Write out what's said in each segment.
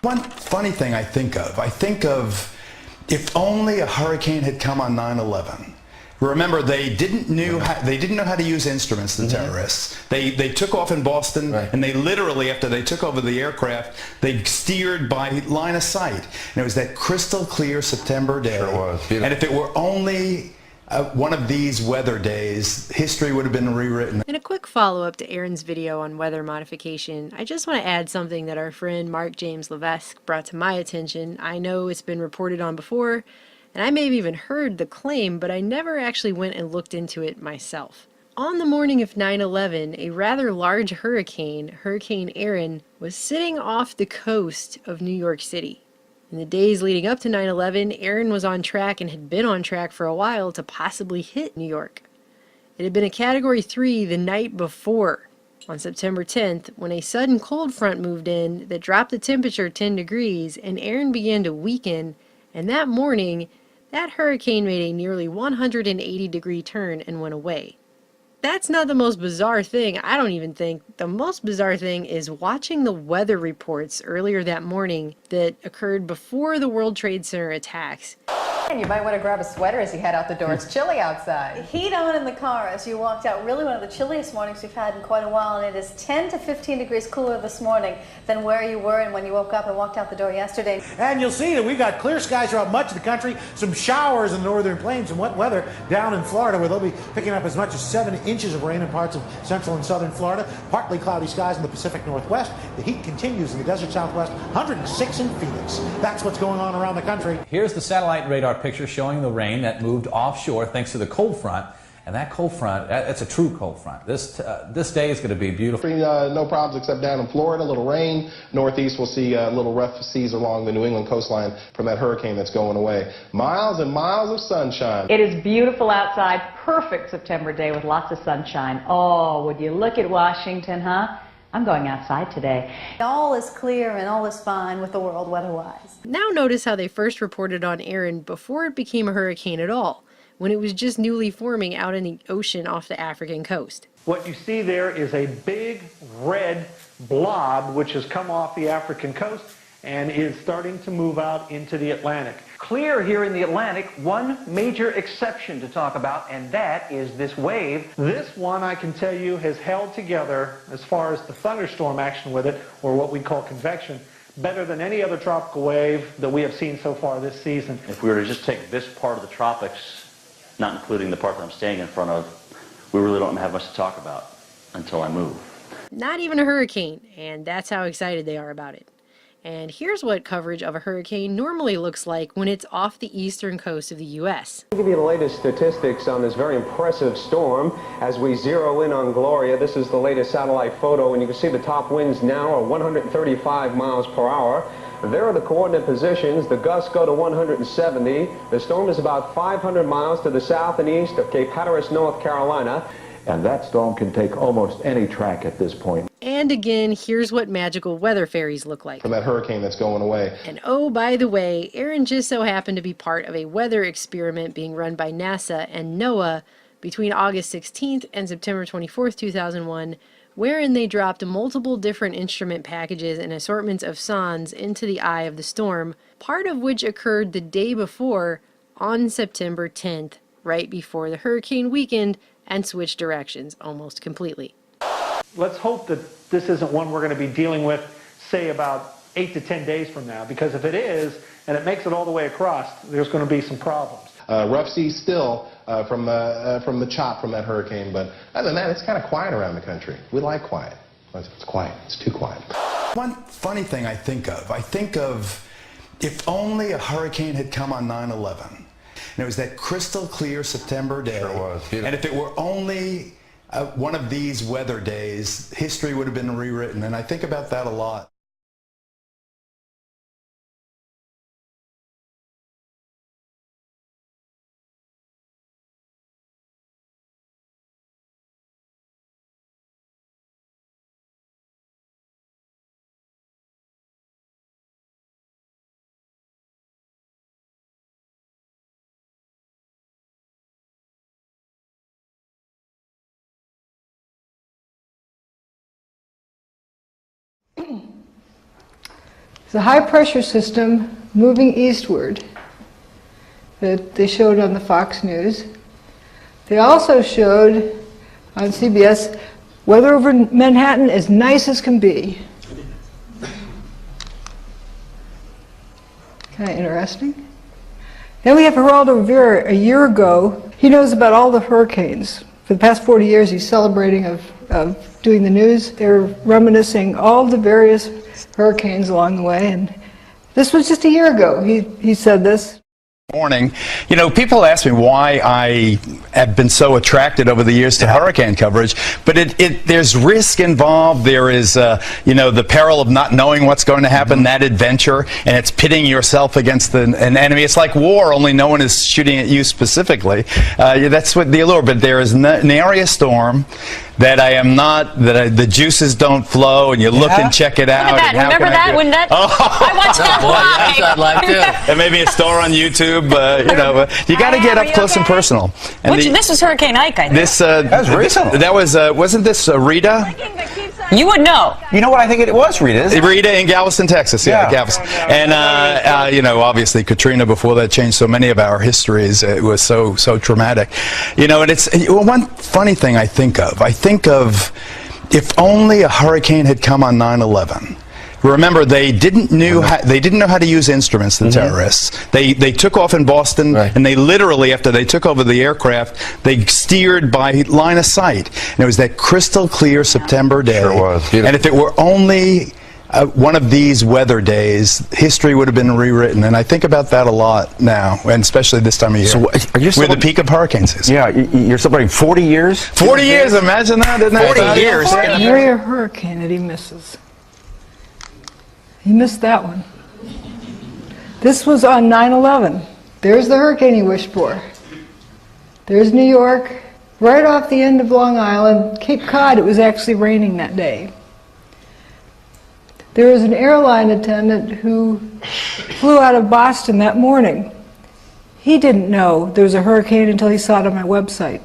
One funny thing I think of if only a hurricane had come on 9/11. Remember, they didn't know how to use instruments, the terrorists. They took off in Boston, and they literally, after they took over the aircraft, they steered by line of sight. And it was that crystal clear September day. Sure was. Beautiful. And if it were only one of these weather days, history would have been rewritten. In a quick follow-up to Erin's video on weather modification, I just want to add something that our friend Mark James Levesque brought to my attention. I know it's been reported on before, and I may have even heard the claim, but I never actually went and looked into it myself. On the morning of 9/11, a rather large hurricane, Hurricane Erin, was sitting off the coast of New York City. In the days leading up to 9/11, Erin was on track and had been on track for a while to possibly hit New York. It had been a Category 3 the night before, on September 10th, when a sudden cold front moved in that dropped the temperature 10 degrees and Erin began to weaken, and that morning, that hurricane made a nearly 180-degree turn and went away. That's not the most bizarre thing, I don't even think. The most bizarre thing is watching the weather reports earlier that morning that occurred before the World Trade Center attacks. And you might want to grab a sweater as you head out the door. It's chilly outside. Heat on in the car as you walked out. Really one of the chilliest mornings we've had in quite a while, and it is 10 to 15 degrees cooler this morning than where you were and when you woke up and walked out the door yesterday. And you'll see that we've got clear skies throughout much of the country, some showers in the northern plains, and wet weather down in Florida, where they'll be picking up as much as 7 inches of rain in parts of central and southern Florida. Partly cloudy skies in the Pacific Northwest. The heat continues in the desert Southwest. 106 in Phoenix. That's what's going on around the country. Here's the satellite radar picture showing the rain that moved offshore thanks to the cold front. And that cold front, that's a true cold front. This day is going to be beautiful. No problems except down in Florida, a little rain. Northeast, we'll see little rough seas along the New England coastline from that hurricane that's going away. Miles and miles of sunshine. It is beautiful outside. Perfect September day with lots of sunshine. Oh, would you look at Washington, huh? I'm going outside today. All is clear and all is fine with the world weather-wise. Now notice how they first reported on Erin before it became a hurricane at all, when it was just newly forming out in the ocean off the African coast. What you see there is a big red blob which has come off the African coast and is starting to move out into the Atlantic. Clear here in the Atlantic, one major exception to talk about, and that is this wave. This one, I can tell you, has held together as far as the thunderstorm action with it, or what we call convection, better than any other tropical wave that we have seen so far this season. If we were to just take this part of the tropics, not including the part that I'm standing in front of, we really don't have much to talk about until I move. Not even a hurricane, and that's how excited they are about it. And here's what coverage of a hurricane normally looks like when it's off the eastern coast of the U.S. I'll give you the latest statistics on this very impressive storm as we zero in on Gloria. This is the latest satellite photo, and you can see the top winds now are 135 miles per hour. There are the coordinate positions. The gusts go to 170. The storm is about 500 miles to the south and east of Cape Hatteras, North Carolina. And that storm can take almost any track at this point. And again, here's what magical weather fairies look like. From that hurricane that's going away. And oh, by the way, Erin just so happened to be part of a weather experiment being run by NASA and NOAA between August 16th and September 24th, 2001, wherein they dropped multiple different instrument packages and assortments of sondes into the eye of the storm, part of which occurred the day before on September 10th, right before the hurricane weakened and switched directions almost completely. Let's hope that this isn't one we're going to be dealing with, say, about 8 to 10 days from now, because if it is, and it makes it all the way across, there's going to be some problems. Rough seas still from the chop from that hurricane, but other than that, it's kind of quiet around the country. We like quiet. It's quiet. It's too quiet. One funny thing I think of if only a hurricane had come on 9/11. And it was that crystal clear September day. Sure was. Beautiful. And if it were only one of these weather days, history would have been rewritten. And I think about that a lot. It's a high-pressure system moving eastward that they showed on the Fox News. They also showed on CBS weather over Manhattan as nice as can be. Kind of interesting. Then we have Geraldo Rivera a year ago. He knows about all the hurricanes. For the past 40 years he's celebrating of doing the news. They're reminiscing all the various hurricanes along the way, and this was just a year ago he said this. Morning. You know, people ask me why I have been so attracted over the years to hurricane coverage, but there's risk involved. There is, you know, the peril of not knowing what's going to happen, that adventure, and it's pitting yourself against an enemy. It's like war, only no one is shooting at you specifically. That's what the allure, but there is an area storm that I am not, the juices don't flow, and you look and check it out. Look at that. Remember that? When that? I watched that live. Too. And maybe a store on YouTube. You know, you got to get up close and personal. And this was Hurricane Ike, I think. That was recent. That was, wasn't this Rita? You would know. You know what? I think it was Rita. Rita in Galveston, Texas. Yeah, Galveston. And you know, obviously Katrina before that changed so many of our histories. It was so traumatic. You know, and it's one funny thing I think of if only a hurricane had come on 9/11. Remember, they didn't know how to use instruments, the terrorists. They took off in Boston, and they literally, after they took over the aircraft, they steered by line of sight. And it was that crystal clear September day. Sure was. And if it were only one of these weather days, history would have been rewritten. And I think about that a lot now, and especially this time of year. So are you we're the peak of hurricane season. Yeah, you're celebrating 40 years? 40 years, imagine that, isn't it? 40 years. Area hurricane that he misses. He missed that one. This was on 9/11. There's the hurricane he wished for. There's New York, right off the end of Long Island. Cape Cod, it was actually raining that day. There was an airline attendant who flew out of Boston that morning. He didn't know there was a hurricane until he saw it on my website.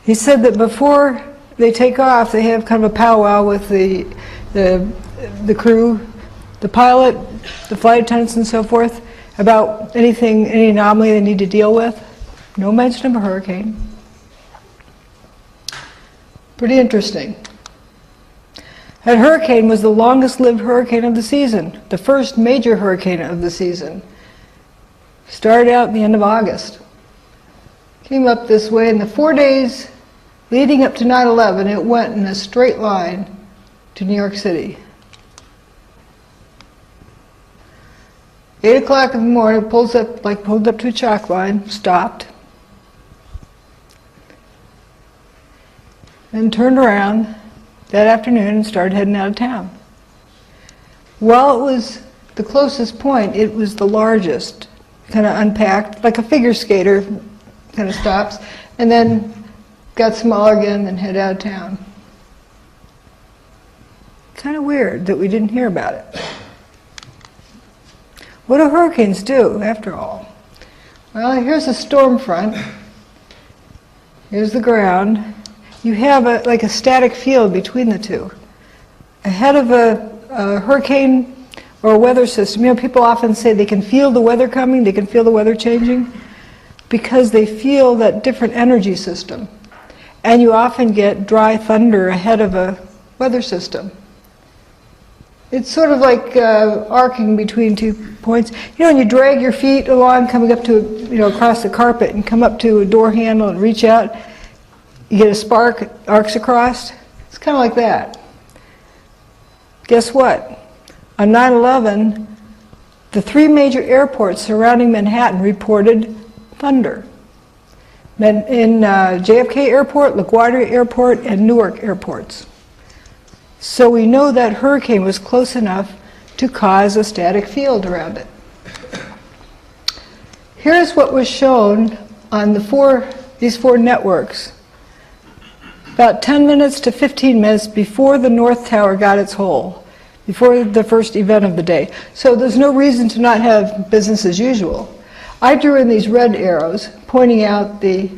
He said that before they take off, they have kind of a powwow with the crew, the pilot, the flight attendants and so forth, about any anomaly they need to deal with. No mention of a hurricane. Pretty interesting. That hurricane was the longest lived hurricane of the season, the first major hurricane of the season. Started out in the end of August. Came up this way, in the 4 days leading up to 9/11, it went in a straight line to New York City. 8 o'clock in the morning, pulled up to a chalk line, stopped, then turned around that afternoon and started heading out of town. While it was the closest point, it was the largest, kind of unpacked, like a figure skater, kind of stops, and then got smaller again and head out of town. Kind of weird that we didn't hear about it. What do hurricanes do, after all? Well, here's a storm front. Here's the ground. You have like a static field between the two. Ahead of a hurricane or a weather system, you know, people often say they can feel the weather coming, they can feel the weather changing, because they feel that different energy system. And you often get dry thunder ahead of a weather system. It's sort of like arcing between 2 points. You know, when you drag your feet along, coming up to, you know, across the carpet and come up to a door handle and reach out, you get a spark, it arcs across. It's kind of like that. Guess what? On 9/11, the 3 major airports surrounding Manhattan reported thunder. In JFK Airport, LaGuardia Airport, and Newark airports. So we know that hurricane was close enough to cause a static field around it. Here's what was shown on these four networks. About 10 minutes to 15 minutes before the North Tower got its hole, before the first event of the day. So there's no reason to not have business as usual. I drew in these red arrows pointing out the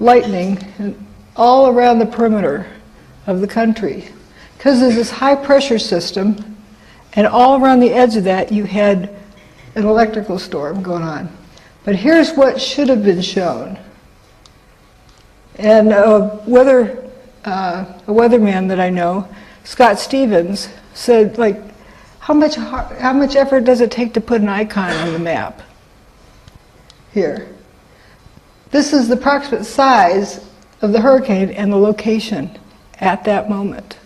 lightning all around the perimeter of the country. Because there's this high pressure system And all around the edge of that, you had an electrical storm going on. But here's what should have been shown. And a weatherman that I know, Scott Stevens, said, like, how much effort does it take to put an icon on the map? Here. This is the approximate size of the hurricane and the location at that moment.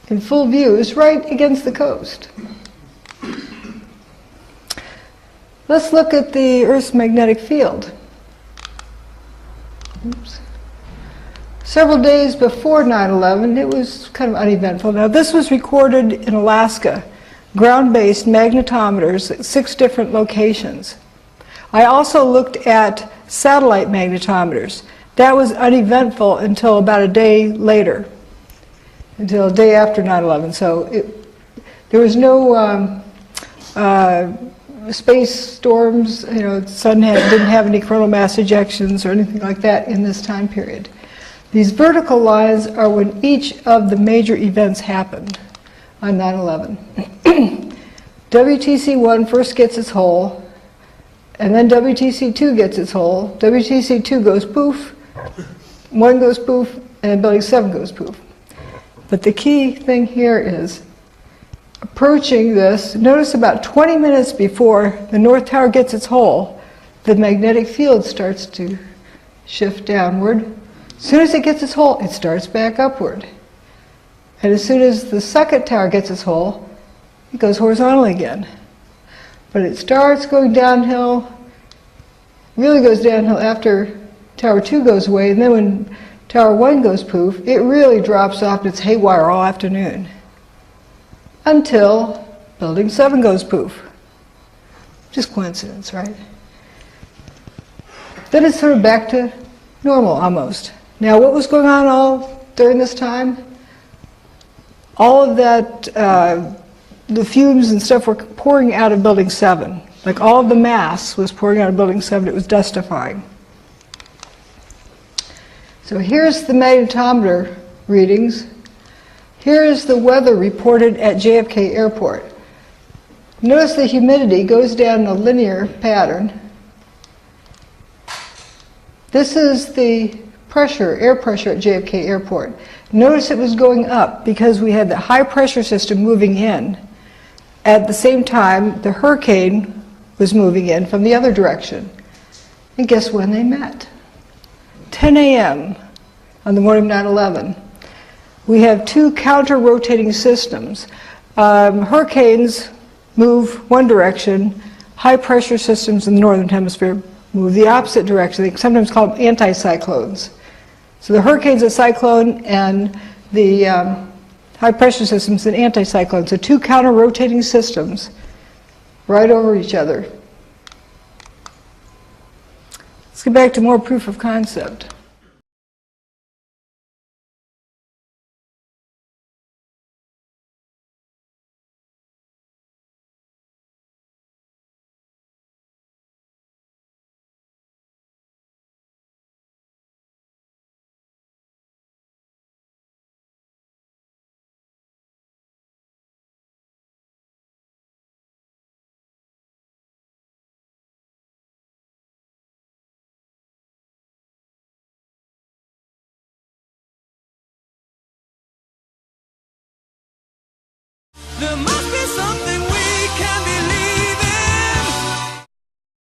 In full view, it's right against the coast. Let's look at the Earth's magnetic field. Oops. Several days before 9/11, it was kind of uneventful. Now, this was recorded in Alaska, ground-based magnetometers at 6 different locations. I also looked at satellite magnetometers. That was uneventful until about a day later, until a day after 9/11. So there was no space storms, the sun didn't have any coronal mass ejections or anything like that in this time period. These vertical lines are when each of the major events happened on 9/11. WTC1 first gets its hole, and then WTC2 gets its hole. WTC2 goes poof, 1 goes poof, and then Building 7 goes poof. But the key thing here is approaching this. Notice about 20 minutes before the North Tower gets its hole, the magnetic field starts to shift downward. As soon as it gets its hole, it starts back upward. And as soon as the second tower gets its hole, it goes horizontal again. But it starts going downhill, really goes downhill after Tower 2 goes away, and then when Tower 1 goes poof, it really drops off and it's haywire all afternoon. Until Building 7 goes poof. Just coincidence, right? Then it's sort of back to normal, almost. Now, what was going on all during this time? All of that, the fumes and stuff were pouring out of Building 7. Like all of the mass was pouring out of Building 7. It was dustifying. So here's the magnetometer readings. Here is the weather reported at JFK Airport. Notice the humidity goes down in a linear pattern. This is the pressure, air pressure at JFK Airport. Notice it was going up because we had the high pressure system moving in. At the same time, the hurricane was moving in from the other direction. And guess when they met? 10 a.m. on the morning of 9/11. We have 2 counter-rotating systems. Hurricanes move one direction. High pressure systems in the northern hemisphere move the opposite direction. They sometimes call them anticyclones. So the hurricane's a cyclone and the high pressure system's an anticyclone. So 2 counter-rotating systems right over each other. Let's get back to more proof of concept. There must be something